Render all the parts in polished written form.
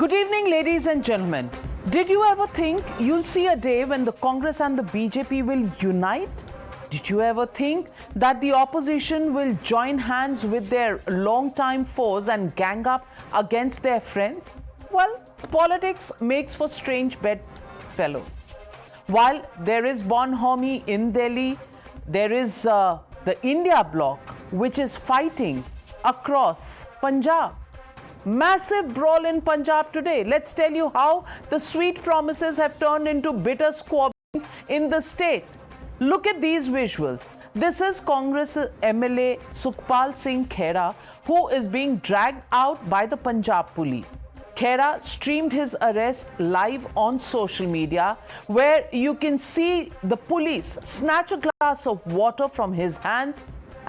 Good evening, ladies and gentlemen. Did you ever think you'll see a day when the Congress and the BJP will unite? Did you ever think that the opposition will join hands with their long-time foes and gang up against their friends? Well, politics makes for strange bedfellows. While there is Bonhomie in Delhi, there is the India bloc, which is fighting across Punjab. Massive brawl in Punjab today. Let's tell you how the sweet promises have turned into bitter squabbling in the state. Look at these visuals. This is Congress MLA Sukhpal Singh Khera, who is being dragged out by the Punjab police. Khera streamed his arrest live on social media, where you can see the police snatch a glass of water from his hands,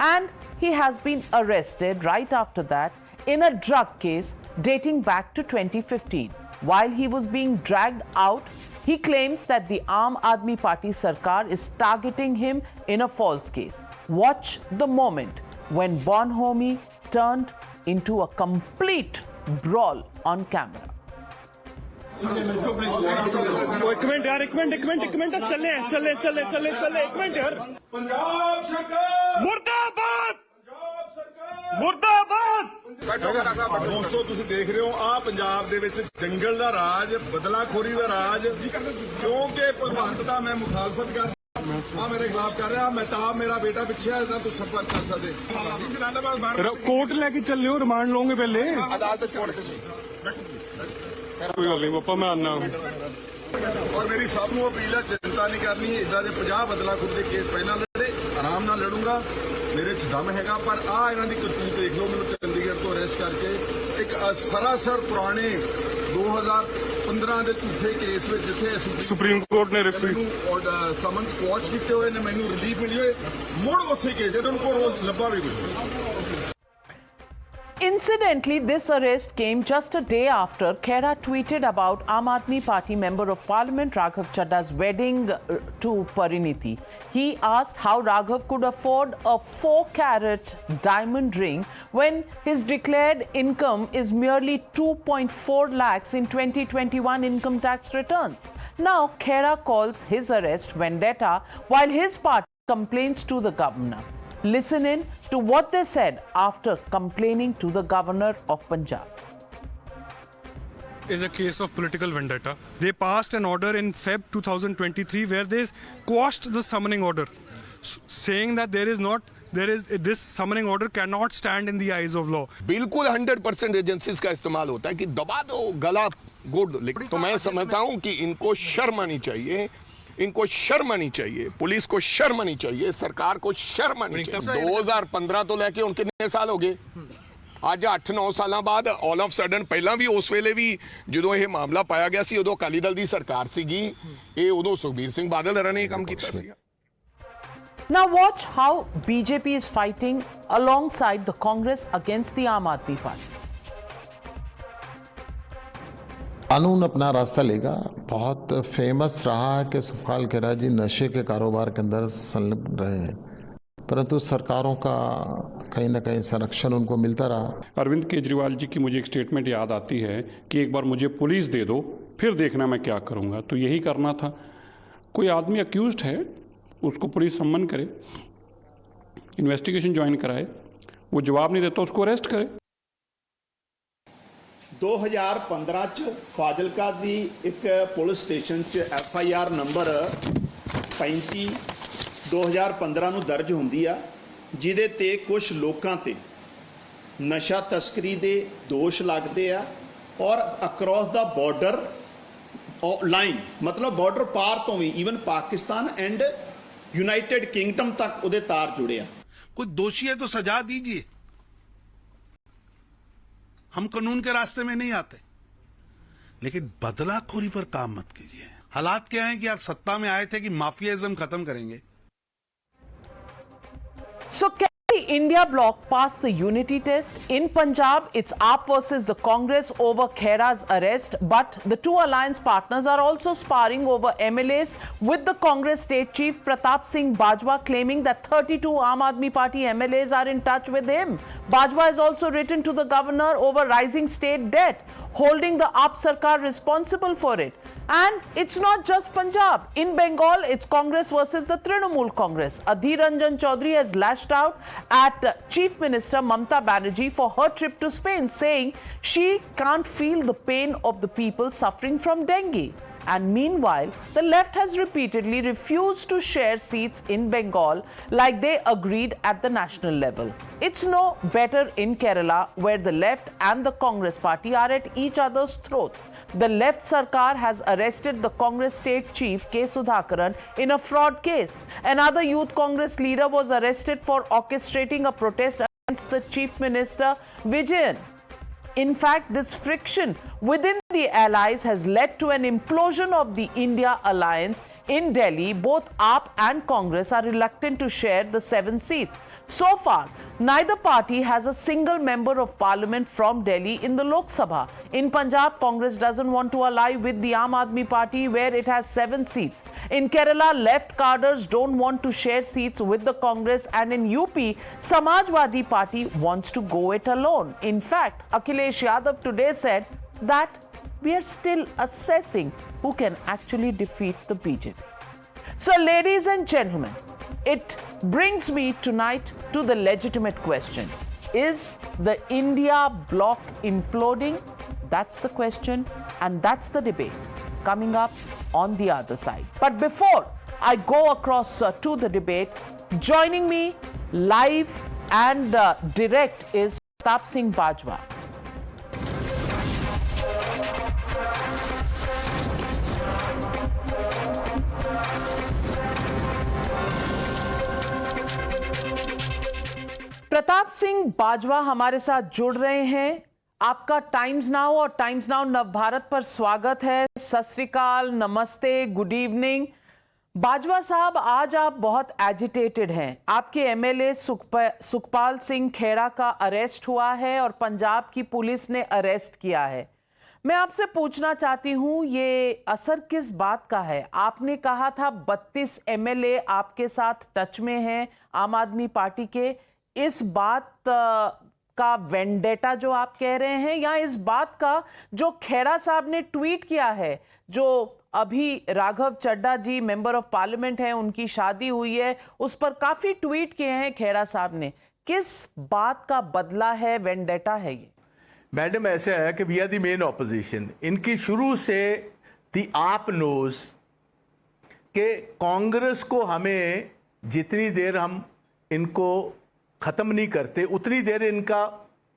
and he has been arrested right after that in a drug case dating back to 2015. While he was being dragged out, he claims that the Aam Aadmi Party Sarkar is targeting him in a false case. Watch the moment when Bonhomie turned into a complete brawl on camera. एक minute यार एक minute चले एक minute यार पंजाब सरकार मुर्दाबाद मुर्दाबाद ਦੋਸਤੋ ਤੁਸੀਂ ਦੇਖ ਰਹੇ ਹੋ ਆ ਪੰਜਾਬ ਦੇ ਵਿੱਚ ਜੰਗਲ ਦਾ ਰਾਜ ਬਦਲਾਖੋਰੀ ਦਾ ਰਾਜ ਕਿਉਂਕਿ ਭਗਵੰਤ ਦਾ ਮੈਂ ਮੁਖਾਲਫਤ ਕਰਦਾ ਆ ਮੇਰੇ ਖਿਲਾਫ ਕਰ ਰਿਹਾ ਮਹਿਤਾਬ ਮੇਰਾ ਬੇਟਾ ਪਿੱਛੇ ਹੈ ਤਾਂ ਤੁਸੀਂ ਸੰਪਰਕ ਕਰ ਸਕਦੇ कोर्ट लेके चल रहे हो रिमांड लोगे पहले ਅਦਾਲਤ ਕੋਰਟ ਚ कोई गल नहीं पापा मैं आना ਔਰ ਮੇਰੀ ਸਭ ਨੂੰ ਅਪੀਲ ਹੈ ਚਿੰਤਾ ਨਹੀਂ ਕਰਨੀ ਇਦਾਂ ਦੇ 50 ਬਦਲਾਖੋਰੀ ਦੇ ਕੇਸ ਪਹਿਲਾਂ ਲੜੇ ਆਰਾਮ ਨਾਲ ਲੜੂੰਗਾ ਮੇਰੇ ਚ ਦਮ ਹੈਗਾ ਪਰ ਆ ਇਹਨਾਂ ਦੀ ਕਰਤੂਤ ਦੇਖ ਲਓ ਮੈਨੂੰ ਚੰਡੀਗੜ੍ਹ ਤੋਂ ਅਰੈਸਟ ਕਰਕੇ ਇੱਕ ਸਰਾਸਰ ਪੁਰਾਣੇ 2015 ਦੇ ਝੂਠੇ ਕੇਸ ਵਿੱਚ ਜਿੱਥੇ सुप्रीम कोर्ट ने रेफरी ਸਮਨ ਸਕੁਐਸ਼ ਕੀਤੇ ਹੋਏ ਨੇ ਮੈਨੂੰ ਰਿਲੀਫ ਮਿਲੀ ਹੋਏ ਮੁੜ ਉਸੇ ਕੇਸ ਇਹਨਾਂ ਨੂੰ ਰੋਜ਼ ਲੱਭਾ ਵੀ ਕੁਝ Incidentally, this arrest came just a day after Khera tweeted about Aam Aadmi Party Member of Parliament Raghav Chadda's wedding to Pariniti. He asked how Raghav could afford a 4-carat diamond ring when his declared income is merely 2.4 lakhs in 2021 income tax returns. Now, Khera calls his arrest vendetta while his party complains to the governor. Listen in to what they said after complaining to the governor of Punjab. Is a case of political vendetta. They passed an order in Feb 2023 where they quashed the summoning order, saying that this summoning order cannot stand in the eyes of law. बिल्कुल 100% agencies का इस्तेमाल होता है कि दबा दो गला good लेकिन तो मैं समझता हूँ कि इनको शर्म आनी चाहिए इनको शर्म आनी चाहिए पुलिस को शर्म आनी चाहिए सरकार को शर्म आनी चाहिए 2015 तो लेके उन कितने साल हो गए ਅੱਜ 8-9 ਸਾਲਾਂ ਬਾਅਦ ਆਲ ਆਫ ਸਡਨ ਪਹਿਲਾਂ ਵੀ ਉਸ ਵੇਲੇ ਵੀ ਜਦੋਂ ਇਹ ਮਾਮਲਾ ਪਾਇਆ ਗਿਆ ਸੀ ਉਦੋਂ ਅਕਾਲੀ ਦਲ ਦੀ ਸਰਕਾਰ ਸੀਗੀ ਇਹ ਉਦੋਂ ਸੁਖਬੀਰ ਸਿੰਘ ਬਾਦਲ ਹਰਾਂ ਨੇ ਕੰਮ ਕੀਤਾ ਸੀ Now watch how BJP is fighting alongside the Congress against the Aam Aadmi Party. कानून अपना रास्ता लेगा। बहुत फेमस रहा है कि सुखपाल खेरा जी नशे के कारोबार के अंदर संलग्न रहे हैं, परंतु सरकारों का कहीं ना कहीं संरक्षण उनको मिलता रहा। अरविंद केजरीवाल जी की मुझे एक स्टेटमेंट याद आती है कि एक बार मुझे पुलिस दे दो फिर देखना मैं क्या करूँगा। तो यही करना था। कोई आदमी अक्यूज्ड है उसको पुलिस सम्मन करे, इन्वेस्टिगेशन ज्वाइन कराए, वो जवाब नहीं देता उसको अरेस्ट करे। 2015 ਚ ਫਾਜ਼ਿਲਕਾ ਦੀ ਇੱਕ ਪੁਲਿਸ ਸਟੇਸ਼ਨ 'ਚ FIR ਨੰਬਰ 35 2015 ਨੂੰ ਦਰਜ ਹੁੰਦੀ ਆ ਜਿਹਦੇ ਤੇ ਕੁਝ ਲੋਕਾਂ ਤੇ ਨਸ਼ਾ ਤਸਕਰੀ ਦੇ ਦੋਸ਼ ਲੱਗਦੇ ਆ ਔਰ ਅਕ੍ਰੋਸ ਦਾ ਬਾਰਡਰ ਲਾਈਨ ਮਤਲਬ ਬਾਰਡਰ ਪਾਰ ਤੋਂ ਵੀ even Pakistan and United Kingdom तक उदे तार जुड़े हैं। कोई दोषी है तो सजा दीजिए, हम कानून के रास्ते में नहीं आते, लेकिन बदलाखोरी पर काम मत कीजिए। हालात क्या हैं कि आप सत्ता में आए थे कि माफियाइज्म खत्म करेंगे। So can we India bloc passed the unity test. In Punjab, it's AAP versus the Congress over Khera's arrest. But the two alliance partners are also sparring over MLAs, with the Congress state chief Pratap Singh Bajwa claiming that 32 Aam Aadmi Party MLAs are in touch with him. Bajwa has also written to the governor over rising state debt, holding the AAP Sarkar responsible for it. And it's not just Punjab. In Bengal, it's Congress versus the Trinamool Congress. Adhir Ranjan Chaudhary has lashed out at Chief Minister Mamta Banerjee for her trip to Spain, saying she can't feel the pain of the people suffering from dengue. And meanwhile, the left has repeatedly refused to share seats in Bengal like they agreed at the national level. It's no better in Kerala, where the left and the Congress party are at each other's throats. The left Sarkar has arrested the Congress state chief K. Sudhakaran in a fraud case. Another youth Congress leader was arrested for orchestrating a protest against the chief minister Vijayan. In fact, this friction within the allies has led to an implosion of the India alliance. In Delhi, both AAP and Congress are reluctant to share the 7 seats. So far, neither party has a single member of parliament from Delhi in the Lok Sabha. In Punjab, Congress doesn't want to ally with the Aam Aadmi Party, where it has 7 seats. In Kerala, left cadres don't want to share seats with the Congress, and in UP, Samajwadi Party wants to go it alone. In fact, Akhilesh Yadav today said that we are still assessing who can actually defeat the BJP. So, ladies and gentlemen, it brings me tonight to the legitimate question. Is the India bloc imploding? That's the question, and that's the debate coming up on the other side. But before I go across to the debate, joining me live and direct is Pratap Singh Bajwa. Pratap Singh Bajwa हमारे साथ जुड़ रहे हैं। आपका times now और times now Navbharat पर स्वागत है। सत श्री अकाल, नमस्ते, गुड इवनिंग। बाजवा साहब, आज आप बहुत एजिटेटेड हैं। आपके एमएलए सुखपाल सिंह खेरा का अरेस्ट हुआ है और पंजाब की पुलिस ने अरेस्ट किया है। मैं आपसे पूछना चाहती हूं, ये असर किस बात का है? आपने कहा था 32 एमएलए आपके साथ टच में हैं आम आदमी पार्टी के। इस बात का वेंडेटा जो आप कह रहे हैं, या इस बात का जो खेरा साहब ने ट्वीट किया है, जो अभी राघव चड्ढा जी मेंबर ऑफ पार्लियामेंट हैं, उनकी शादी हुई है, उस पर काफी ट्वीट किए हैं खेरा साहब ने। किस बात का बदला है, वेंडेटा है ये? मैडम, ऐसा है कि we are the main opposition. इनकी शुरू से दी आप नोज कि कांग्रेस को हमें जितनी देर हम इनको ख़त्म नहीं करते, उतनी देर इनका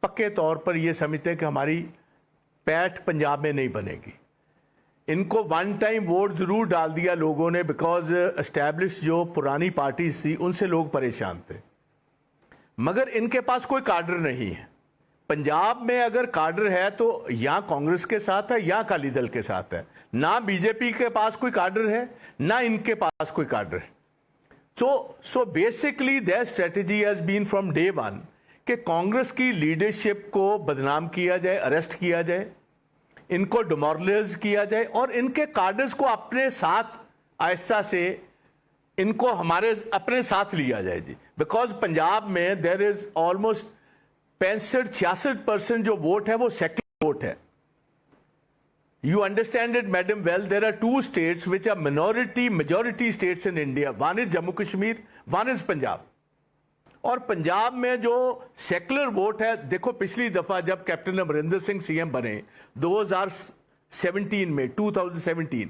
पक्के तौर पर ये समझते हैं कि हमारी पैठ पंजाब में नहीं बनेगी। इनको वन टाइम वोट ज़रूर डाल दिया लोगों ने, बिकॉज एस्टैब्लिश जो पुरानी पार्टीज थी उनसे लोग परेशान थे, मगर इनके पास कोई काडर नहीं है। पंजाब में अगर काडर है तो या कांग्रेस के साथ है या अकाली दल के साथ है। ना बीजेपी के पास कोई काडर है, ना इनके पास कोई काडर है। So basically their strategy has been from day one कि कांग्रेस की लीडरशिप को बदनाम किया जाए, अरेस्ट किया जाए, इनको डिमोरलाइज किया जाए और इनके कार्डर्स को अपने साथ आहिस्ता से इनको हमारे अपने साथ लिया जाए जी। बिकॉज पंजाब में देर इज ऑलमोस्ट 65-66% जो वोट है वो सेक्युलर वोट है। You understand it, madam, well. There are 2 states which are majority states in India. One is Jammu Kashmir, one is Punjab. और पंजाब में जो सेकुलर वोट है, देखो पिछली दफा जब कैप्टन अमरिंदर सिंह सीएम बने 2017 में 2017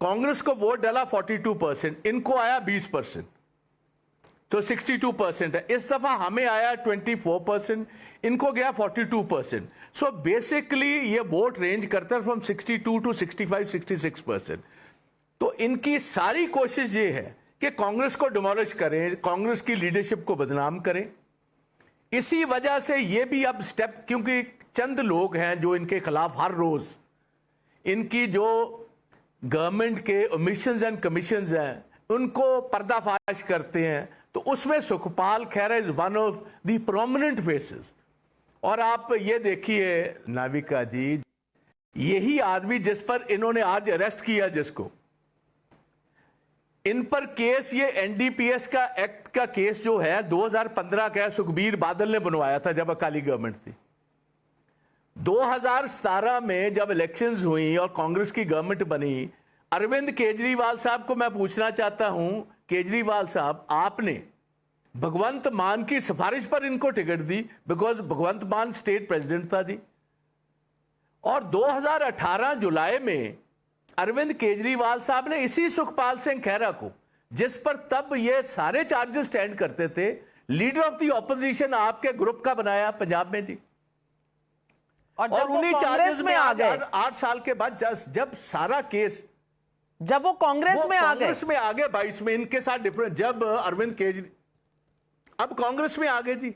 कांग्रेस को वोट डाला 42%, इनको आया 20%, तो 62% है। इस दफा हमें आया 24%, इनको गया 42%। सो बेसिकली ये वोट रेंज करता है फ्रॉम 62 टू 65-66%। तो इनकी सारी कोशिश ये है कि कांग्रेस को डिमोलिश करें, कांग्रेस की लीडरशिप को बदनाम करें। इसी वजह से ये भी अब स्टेप, क्योंकि चंद लोग हैं जो इनके खिलाफ हर रोज इनकी जो गवर्नमेंट के ओमिशंस एंड कमीशंस हैं उनको पर्दाफाश करते हैं, तो उसमें Sukhpal Khaira is one of the prominent faces. और आप ये देखिए नाविका जी, यही आदमी जिस पर इन्होंने आज अरेस्ट किया, जिसको इन पर केस, ये एनडीपीएस का एक्ट का केस जो है 2015 का, सुखबीर बादल ने बनवाया था जब अकाली गवर्नमेंट थी। 2017 में जब इलेक्शंस हुई और कांग्रेस की गवर्नमेंट बनी, अरविंद केजरीवाल साहब को मैं पूछना चाहता हूं, केजरीवाल साहब, आपने भगवंत मान की सिफारिश पर इनको टिकट दी, बिकॉज भगवंत मान स्टेट प्रेसिडेंट था जी। और 2018 जुलाई में अरविंद केजरीवाल साहब ने इसी सुखपाल सिंह खैरा को, जिस पर तब ये सारे चार्जेस स्टैंड करते थे, लीडर ऑफ द ऑपोजिशन आपके ग्रुप का बनाया पंजाब में जी। और उन्हीं चार्जेस में आ गए 8 साल के बाद, जब सारा केस, जब वो कांग्रेस में आ गए, 22 में इनके साथ डिफरेंस, जब अरविंद केजरीवाल अब कांग्रेस में आ गए जी।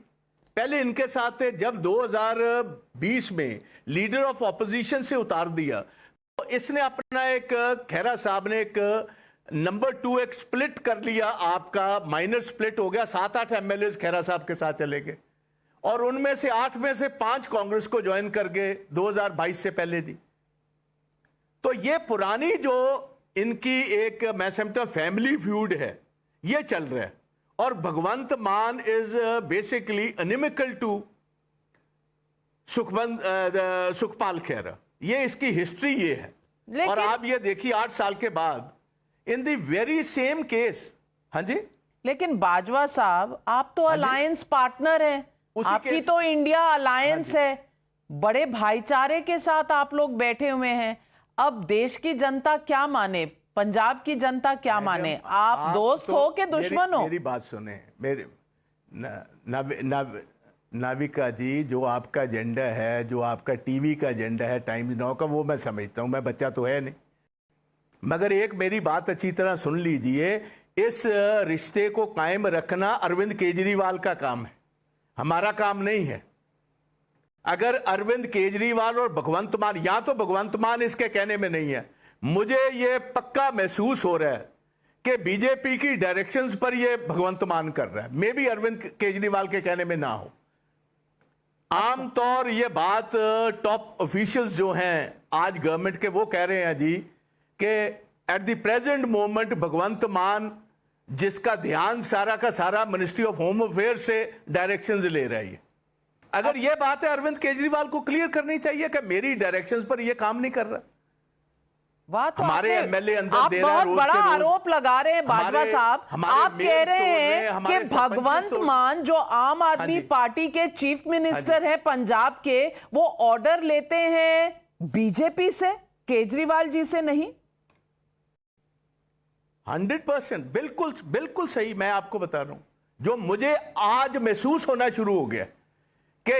पहले इनके साथ थे, जब 2020 में लीडर ऑफ ऑपोजिशन से उतार दिया, तो इसने अपना एक, खैरा साहब ने एक नंबर 2 एक स्प्लिट कर लिया, आपका माइनर स्प्लिट हो गया, 7-8 एमएलए खैरा साहब के साथ चले गए, और उनमें से 8 में से 5 कांग्रेस को ज्वाइन कर गए 2022 से पहले जी। तो ये पुरानी जो इनकी एक, मैं समझता हूं, फैमिली फ्यूड है, ये चल रहा है। और Bhagwant Mann is basically inimical to Sukhpal Khaira, ये इसकी हिस्ट्री ये है। और आप ये देखिए 8 साल के बाद in the very same case. हाँ जी, लेकिन बाजवा साहब, आप तो अलायंस पार्टनर हैं, आपकी तो इंडिया अलायंस है, बड़े भाईचारे के साथ आप लोग बैठे हुए हैं। अब देश की जनता क्या माने, पंजाब की जनता क्या माने? आप दोस्त हो कि दुश्मन हो? मेरी बात सुने, मेरे नाविका जी, जो आपका एजेंडा है, जो आपका टीवी का एजेंडा है टाइम्स नाउ का, वो मैं समझता हूं, मैं बच्चा तो है नहीं, मगर एक मेरी बात अच्छी तरह सुन लीजिए, इस रिश्ते को कायम रखना अरविंद केजरीवाल का काम है, हमारा काम नहीं है। अगर अरविंद केजरीवाल और भगवंत मान, या तो भगवंत मान इसके कहने में नहीं है, मुझे यह पक्का महसूस हो रहा है कि बीजेपी की डायरेक्शंस पर यह भगवंत मान कर रहा है, मे भी अरविंद केजरीवाल के कहने में ना हो। आमतौर ये बात टॉप ऑफिशियल्स जो हैं आज गवर्नमेंट के, वो कह रहे हैं जी कि एट द प्रेजेंट मोमेंट भगवंत मान, जिसका ध्यान सारा का सारा मिनिस्ट्री ऑफ होम अफेयर से डायरेक्शंस ले रही है। अगर ये बात है, अरविंद केजरीवाल को क्लियर करनी चाहिए कि मेरी डायरेक्शंस पर यह काम नहीं कर रहा। तो हमारे एमएलए अंदर आप दे रहा है, बहुत बड़ा आरोप लगा रहे हैं बाजवा साहब। आप कह रहे हैं कि भगवंत मान, जो आम आदमी पार्टी के चीफ मिनिस्टर हैं पंजाब के, वो ऑर्डर लेते हैं बीजेपी से, केजरीवाल जी से नहीं। 100% बिल्कुल बिल्कुल सही। मैं आपको बता रहा हूं, जो मुझे आज महसूस होना शुरू हो गया कि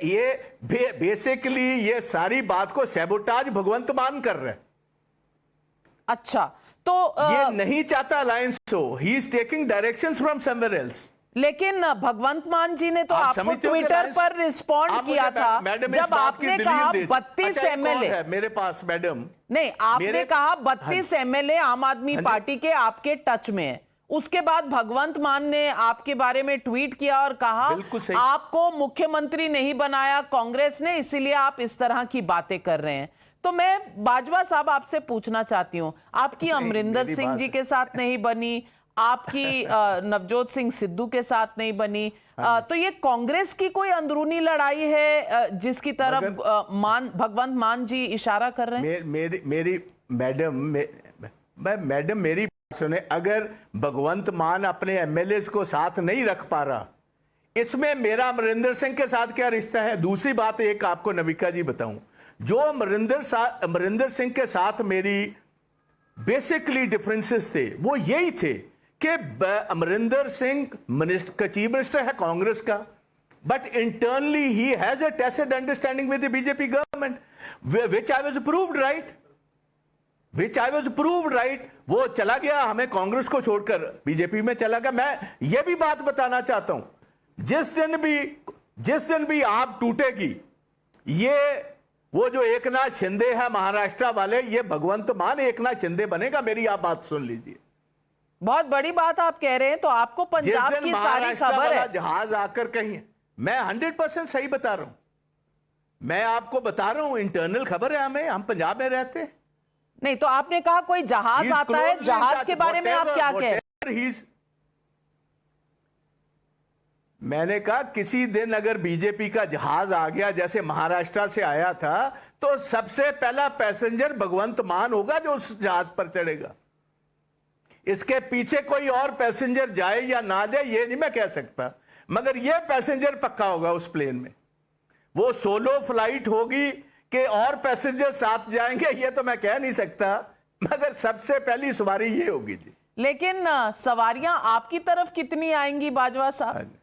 ये बेसिकली ये सारी बात को सैबोटाज भगवंत मान कर रहे हैं। अच्छा, तो ये नहीं चाहता अलायंस हो, he is taking directions from somewhere else. लेकिन भगवंत मान जी ने तो आपको ट्विटर पर रिस्पॉन्ड किया था, जब आपने कहा 32 एमएलए मेरे पास, मैडम नहीं, आपने कहा 32 एमएलए आम आदमी पार्टी के आपके टच में है। उसके बाद भगवंत मान ने आपके बारे में ट्वीट किया और कहा आपको मुख्यमंत्री नहीं बनाया कांग्रेस ने, इसीलिए आप इस तरह की बातें कर रहे हैं। तो मैं बाजवा साहब आपसे पूछना चाहती हूं, आपकी अमरिंदर सिंह जी के साथ नहीं बनी, आपकी नवजोत सिंह सिद्धू के साथ नहीं बनी, तो ये कांग्रेस की कोई अंदरूनी लड़ाई है जिसकी तरफ भगवंत मान जी इशारा कर रहे हैं? मेरी मैडम मेरी बात सुने, अगर भगवंत मान अपने एमएलए को साथ नहीं रख पा रहा, इसमें मेरा अमरिंदर सिंह के साथ क्या रिश्ता है? दूसरी बात एक आपको नविका जी बताऊं, जो अमरिंदर सिंह के साथ मेरी बेसिकली डिफरेंसेस थे वो यही थे कि अमरिंदर सिंह चीफ मिनिस्टर है कांग्रेस का, but internally he has a tacit understanding with the BJP government, which I was proved right. वो चला गया, हमें कांग्रेस को छोड़कर बीजेपी में चला गया। मैं ये भी बात बताना चाहता हूं, जिस दिन भी आप टूटेगी, ये वो जो एकनाथ शिंदे है महाराष्ट्र वाले, ये भगवंत मान एकनाथ शिंदे बनेगा। मेरी आप बात सुन लीजिए, बहुत बड़ी बात आप कह रहे हैं, तो आपको पंजाब जिस दिन की सारी महाराष्ट्र खबर वाला है। जहाज आकर कहीं, मैं 100% सही बता रहा हूं, मैं आपको बता रहा हूं, इंटरनल खबर है हमें, हम पंजाब में रहते हैं। नहीं तो आपने कहा कोई जहाज आता है, जहाज के बारे में आप क्या कह रहे हैं? मैंने कहा किसी दिन अगर बीजेपी का जहाज आ गया जैसे महाराष्ट्र से आया था, तो सबसे पहला पैसेंजर भगवंत मान होगा जो उस जहाज पर चढ़ेगा। इसके पीछे कोई और पैसेंजर जाए या ना जाए ये नहीं मैं कह सकता, मगर यह पैसेंजर पक्का होगा उस प्लेन में। वो सोलो फ्लाइट होगी कि और पैसेंजर साथ जाएंगे ये तो मैं कह नहीं सकता, मगर सबसे पहली सवारी ये होगी जी। लेकिन सवारियां आपकी तरफ कितनी आएंगी बाजवा साहब?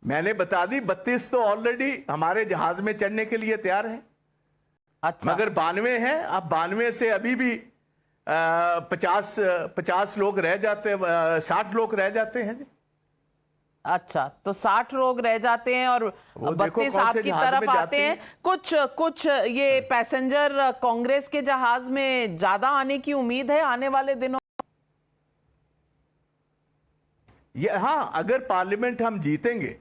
मैंने बता दी 32 तो ऑलरेडी हमारे जहाज में चढ़ने के लिए तैयार है। अच्छा, मगर 92 हैं। अब 92 से अभी भी 50 लोग रह जाते, 60 लोग रह जाते हैं जी। अच्छा, तो 60 लोग रह जाते हैं और 32 आपकी तरफ आते हैं। कुछ ये पैसेंजर कांग्रेस के जहाज में ज्यादा आने की उम्मीद है आने वाले दिनों? ये हाँ, अगर पार्लियामेंट हम जीतेंगे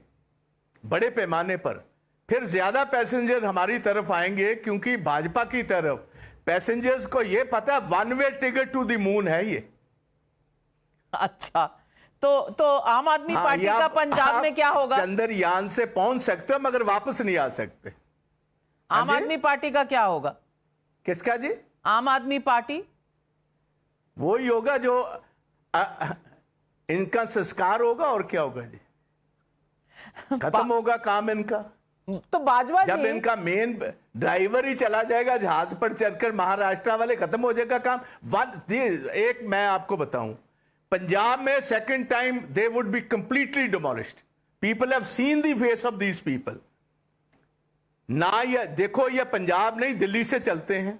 बड़े पैमाने पर, फिर ज्यादा पैसेंजर हमारी तरफ आएंगे, क्योंकि भाजपा की तरफ पैसेंजर्स को ये पता है 1 वे टिकट टू द मून है ये। अच्छा, तो आम आदमी पार्टी का पंजाब में क्या होगा? चंद्रयान से पहुंच सकते हो मगर वापस नहीं आ सकते। आम आदमी पार्टी का क्या होगा? किसका जी? आम आदमी पार्टी वो ही होगा जो इनका संस्कार होगा, और क्या होगा जी? खत्म होगा काम इनका। तो बाजवा जब जी, इनका मेन ड्राइवर ही चला जाएगा जहाज पर चढ़कर, महाराष्ट्र वाले, खत्म हो जाएगा काम। एक मैं आपको बताऊं, पंजाब में second time they would be completely demolished. People have seen the face of these people. ना ये देखो, ये पंजाब नहीं दिल्ली से चलते हैं,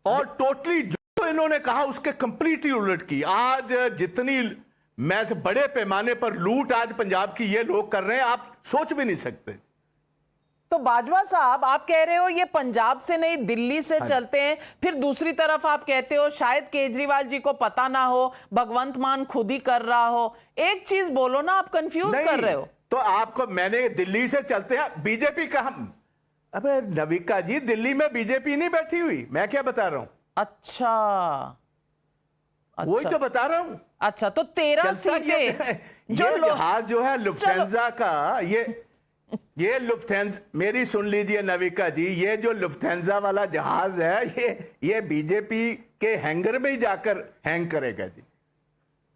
और टोटली जो इन्होंने कहा उसके कंप्लीटली उलट की। आज जितनी मैं से बड़े पैमाने पर लूट आज पंजाब की ये लोग कर रहे हैं, आप सोच भी नहीं सकते। तो बाजवा साहब, आप कह रहे हो ये पंजाब से नहीं दिल्ली से चलते हैं, फिर दूसरी तरफ आप कहते हो शायद केजरीवाल जी को पता ना हो, भगवंत मान खुद ही कर रहा हो। एक चीज बोलो ना, आप कंफ्यूज कर रहे हो। तो आपको मैंने दिल्ली से चलते हैं, बीजेपी का हम, अबे नविका जी, दिल्ली में बीजेपी नहीं बैठी हुई, मैं क्या बता रहा हूं? अच्छा, वही तो बता रहा हूं। अच्छा, तो 13 सीटें जो जहाज जो है लुफ्थांसा का, ये लुफ्थांसा, मेरी सुन लीजिए नविका जी, ये जो लुफ्थांसा वाला जहाज है ये बीजेपी के हैंगर में ही जाकर हैंग करेगा जी।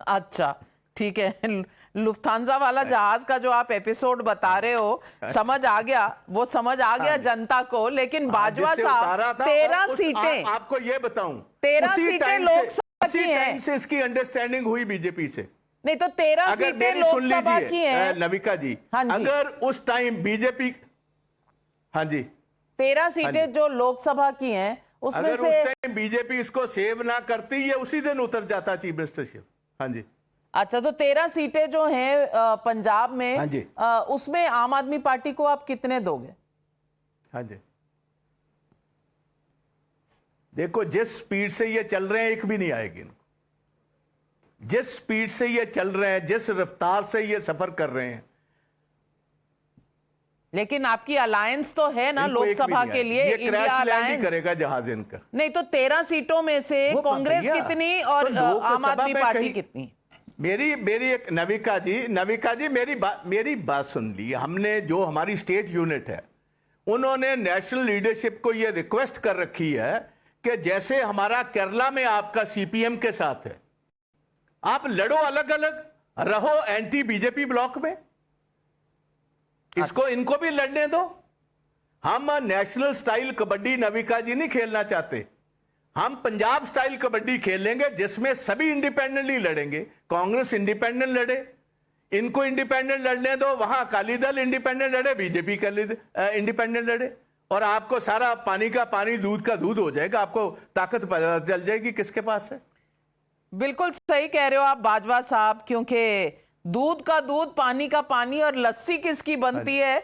अच्छा, ठीक है। लुफ्थांसा वाला जहाज का जो आप एपिसोड बता रहे हो, समझ आ गया, वो समझ आ गया जनता को। लेकिन बाजवा साहब, 13 सीटें, आपको ये बताऊं, 13 सीटें लोकसभा की हैं। से इसकी अंडरस्टैंडिंग हुई बीजेपी से। नहीं तो 13 सीटें लोकसभा की हैं नविका जी। हाँ जी, अगर उस टाइम बीजेपी, हाँ जी, 13 सीटें जो लोकसभा की हैं उसमें अगर से उस टाइम बीजेपी इसको सेव ना करती, ये उसी दिन उतर जाता चीफ मिनिस्टरशिप। हाँ जी। अच्छा, तो 13 सीटें जो हैं पंजाब में, हाँ जी, उसमें आम आदमी पार्टी को आप कितने दोगे? हाँ जी, देखो जिस स्पीड से ये चल रहे हैं एक भी नहीं आएगी। जिस स्पीड से ये चल रहे हैं, जिस रफ्तार से ये सफर कर रहे हैं, लेकिन आपकी अलायंस तो है ना लोकसभा के लिए, ये इंडिया क्रैश लैंड ही अलायंस करेगा जहाज इनका। नहीं तो 13 सीटों में से कांग्रेस कितनी और तो आम आदमी पार्टी कितनी? मेरी एक नविका जी मेरी बात सुन ली। हमने जो हमारी स्टेट यूनिट है, उन्होंने नेशनल लीडरशिप को ये रिक्वेस्ट कर रखी है कि जैसे हमारा केरला में आपका सीपीएम के साथ है, आप लड़ो, अलग अलग रहो एंटी बीजेपी ब्लॉक में, इसको इनको भी लड़ने दो। हम नेशनल स्टाइल कबड्डी नविका जी नहीं खेलना चाहते, हम पंजाब स्टाइल कबड्डी खेलेंगे जिसमें सभी इंडिपेंडेंटली लड़ेंगे। कांग्रेस इंडिपेंडेंट लड़े, इनको इंडिपेंडेंट लड़ने दो, वहां अकाली दल इंडिपेंडेंट लड़े, बीजेपी इंडिपेंडेंट लड़े, और आपको सारा पानी का पानी, दूध का दूध हो जाएगा। आपको ताकत पता चल जाएगी किसके पास है। बिल्कुल सही कह रहे हो आप बाजवा साहब, क्योंकि दूध का दूध, पानी का पानी और लस्सी किसकी बनती है,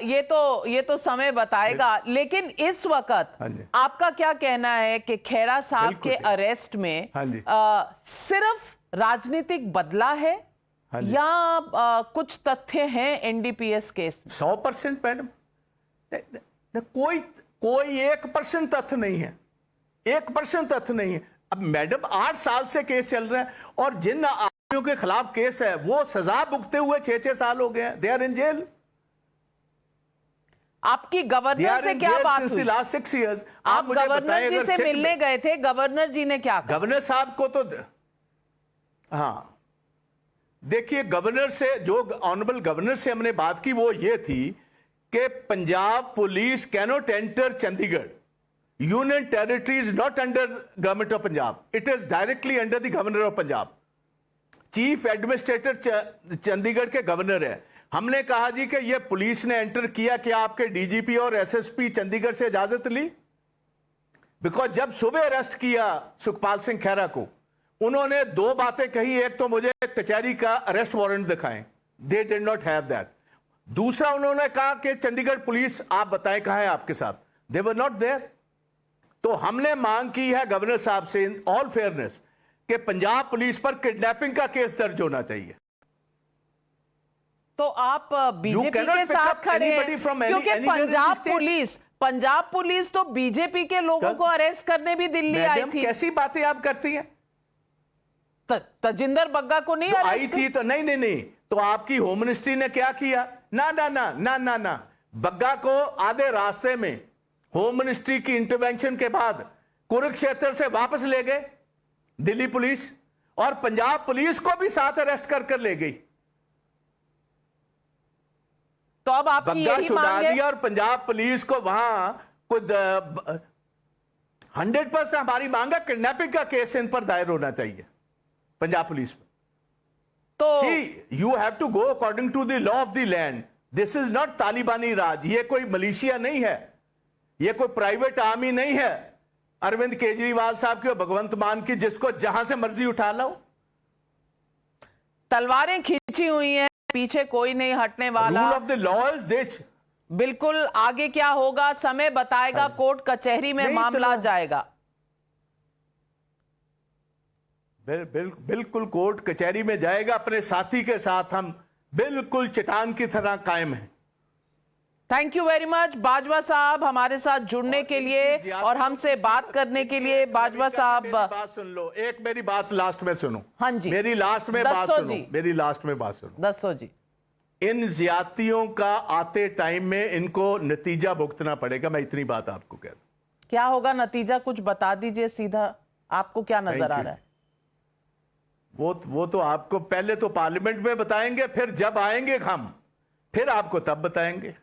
ये तो समय बताएगा। लेकिन इस वक्त आपका क्या कहना है कि खेड़ा साहब के अरेस्ट में सिर्फ राजनीतिक बदला है या कुछ तथ्य हैं एनडीपीएस केस में? 100% मैडम, कोई 1% तथ्य नहीं है, 1% तथ्य नहीं है। अब मैडम 8 साल से केस चल रहा है और जिन आदमियों के खिलाफ केस है वो सजा भुगते हुए 6-6 साल हो गए हैं। They are in jail. आपकी गवर्नर से क्या बात हुई? Last 6 years। आप गवर्नर जी से मिलने गए थे, गवर्नर जी ने क्या कहा? गवर्नर साहब को तो हाँ देखिए, गवर्नर से जो ऑनरेबल गवर्नर से हमने बात की वो ये थी कि Punjab police cannot enter Chandigarh. Union territory is not under government of Punjab, it is directly under the governor of Punjab. Chief administrator Chandigarh के गवर्नर है। हमने कहा जी कि ये पुलिस ने एंटर किया, कि आपके डीजीपी और एसएसपी चंडीगढ़ से इजाजत ली? बिकॉज जब सुबह अरेस्ट किया सुखपाल सिंह खैरा को, उन्होंने 2 बातें कही। एक तो मुझे कचहरी का अरेस्ट वारंट दिखाएं, they did not have that. दूसरा उन्होंने कहा कि चंडीगढ़ पुलिस आप बताएं कहां है आपके साथ, दे वर नॉट देयर। तो हमने मांग की है गवर्नर साहब से इन ऑल फेयरनेस कि पंजाब पुलिस पर किडनैपिंग का केस दर्ज होना चाहिए। तो आप बीजेपी के साथ खड़े हैं क्योंकि पंजाब पुलिस तो बीजेपी के लोगों को अरेस्ट करने भी दिल्ली आई थी। कैसी बातें आप करती हैं? तजिंदर बग्गा को नहीं आई थी तो नहीं, तो आपकी होम मिनिस्ट्री ने क्या किया? ना, बग्गा को आधे रास्ते में होम मिनिस्ट्री की इंटरवेंशन के बाद कुरुक्षेत्र से वापस ले गए दिल्ली पुलिस, और पंजाब पुलिस को भी साथ अरेस्ट कर ले गई। तो अब आप बग्गा छुड़ा दिया और पंजाब पुलिस को वहां खुद 100% हमारी मांग है किडनैपिंग का केस इन पर दायर होना चाहिए पंजाब पुलिस पर। तो you have to go according to the law of the land. This is not Talibani raj. ये कोई मलेशिया नहीं है, ये कोई प्राइवेट आर्मी नहीं है अरविंद केजरीवाल साहब की और भगवंत मान की, जिसको जहां से मर्जी उठा लो। तलवारें खींची हुई हैं, पीछे कोई नहीं हटने वाला। Rule of the law is this. बिल्कुल, आगे क्या होगा समय बताएगा, कोर्ट कचहरी में मामला जाएगा। बिल्कुल कोर्ट कचहरी में जाएगा। अपने साथी के साथ हम बिल्कुल चट्टान की तरह कायम हैं। Thank you very much Bajwa साहब, हमारे साथ जुड़ने के लिए और हमसे बात करने के लिए। बाजवा साहब बात सुन लो, एक मेरी बात लास्ट में सुनो। हाँ जी, मेरी लास्ट में बात सुनो, मेरी लास्ट में बात सुनो। दसो जी, इन ज्यादतियों का आते टाइम में इनको नतीजा भुगतना पड़ेगा। मैं इतनी बात आपको कह दूं। क्या होगा नतीजा, कुछ बता दीजिए सीधा, आपको क्या नजर आ रहा है? वो तो आपको पहले तो पार्लियामेंट में बताएंगे, फिर जब आएंगे हम फिर आपको तब बताएंगे।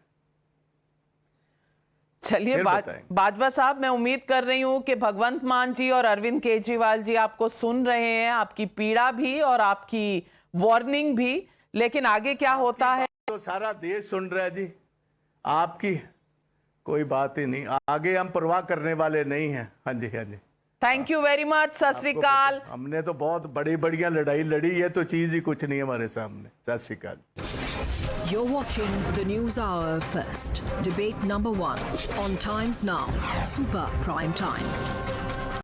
चलिए बाजवा साहब, मैं उम्मीद कर रही हूं कि भगवंत मान जी और अरविंद केजरीवाल जी आपको सुन रहे हैं, आपकी पीड़ा भी और आपकी वार्निंग भी। लेकिन आगे क्या होता है तो सारा देश सुन रहा है जी। आपकी कोई बात ही नहीं, आगे हम परवाह करने वाले नहीं हैं। हाँ जी, हाँ जी। थैंक यू वेरी मच, सत श्री अकाल। हमने तो बहुत बड़ी बढ़िया लड़ाई लड़ी, ये तो चीज ही कुछ नहीं हमारे सामने। सत श्री अकाल। You're watching the News Hour First. Debate number 1 on Times Now. Super Prime Time.